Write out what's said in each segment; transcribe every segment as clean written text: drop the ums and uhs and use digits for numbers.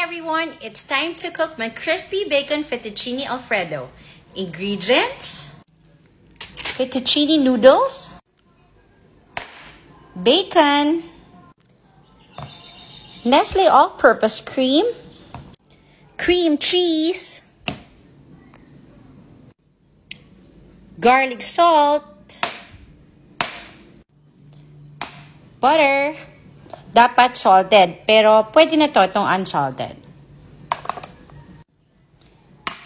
everyone, it's time to cook my crispy bacon fettuccine alfredo. Ingredients: fettuccine noodles, bacon, Nestle all-purpose cream, cream cheese, garlic salt, butter. Dapat salted, pero pwede na to itong unsalted.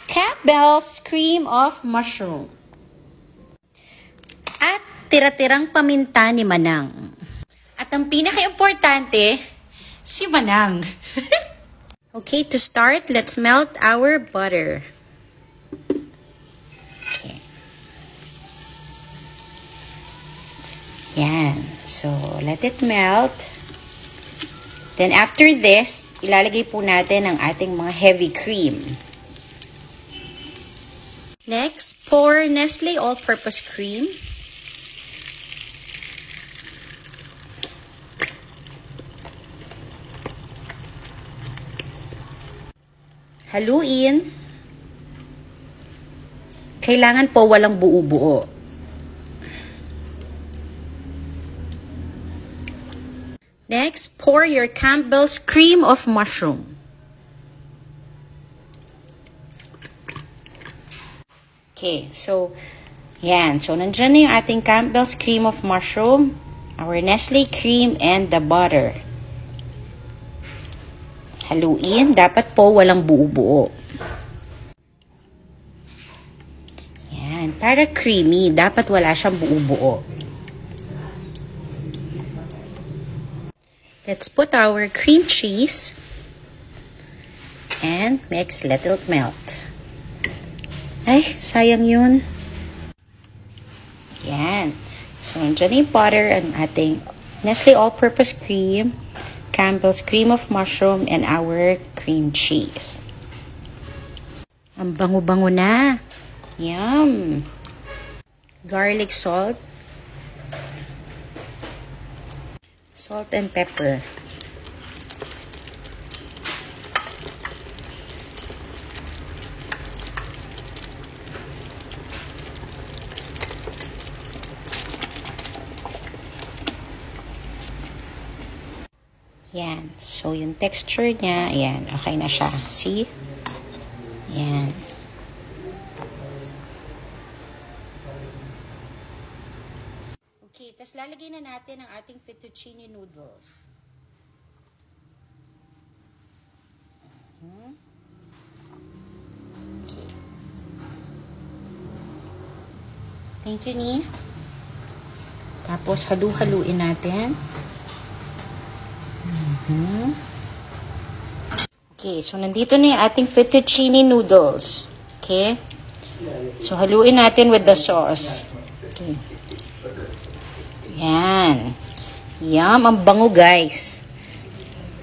Campbell's cream of mushroom. At tira-tirang paminta ni Manang. At ang pinaka-importante, si Manang. Okay, to start, let's melt our butter. Okay. Yan. So, let it melt. Then after this, ilalagay po natin ang ating mga heavy cream. Next, pour Nestle all-purpose cream. Haluin. Kailangan po walang buo-buo. Next, pour your Campbell's cream of mushroom. Okay, so, yan. So, nandiyan na yung ating Campbell's cream of mushroom, our Nestle cream, and the butter. Haluin. Dapat po walang buo-buo. Yan. Para creamy, dapat wala siyang buo-buo. Let's put our cream cheese and mix, let it melt. Ay, sayang yun. Yan. So, nandiyan yung butter and ating Nestle all-purpose cream, Campbell's cream of mushroom, and our cream cheese. Ang bango-bango na. Yum. Garlic salt. Salt and pepper. Yan. So, yung texture niya, ayan, okay na siya. See? Yan. Okay, tas lalagay na natin ang ating fettuccine noodles. Okay. Thank you, Ni. Tapos, halu-haluin natin. Okay, so nandito na yung ating fettuccine noodles. Okay? So, haluin natin with the sauce. Okay. Yan. Yum, ang bango, guys.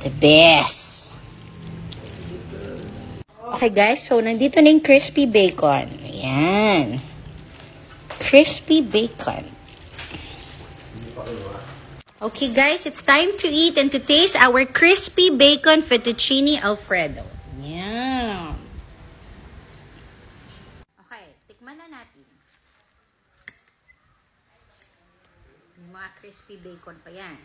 The best. Okay, guys, so nandito na yung crispy bacon. Yan. Crispy bacon. Okay, guys, it's time to eat and to taste our crispy bacon fettuccine alfredo. Yum. Okay, tikman na natin. Yung mga crispy bacon pa yan.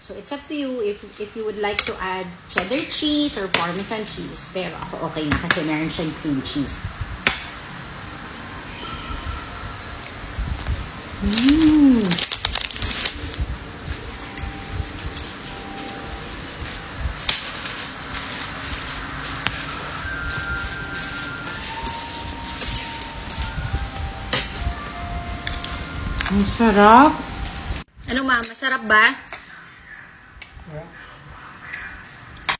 So, it's up to you if you would like to add cheddar cheese or parmesan cheese. Pero ako okay na kasi meron siyang cream cheese. Ang sarap. Ano, ma? Masarap ba?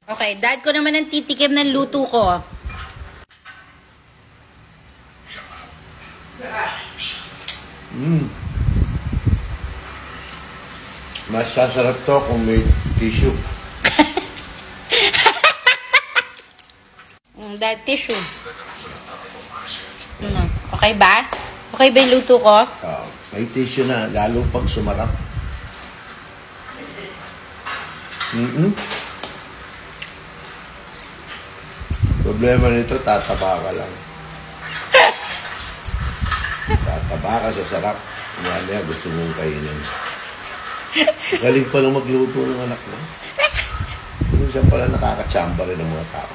Okay, dad ko naman ang titikim ng luto ko. Mas sasarap to kung may tissue. Dad, tissue. Okay ba? Okay ba yung luto ko? May tissue na, lalo pag sumarap. Mm-mm. Problema nito, tataba ka lang. Tataba ka sa sarap. Mamaya gusto mong kainin. Galing pa lang magluto ng anak mo. Minsan pala nakakatsamba rin ng mga tao.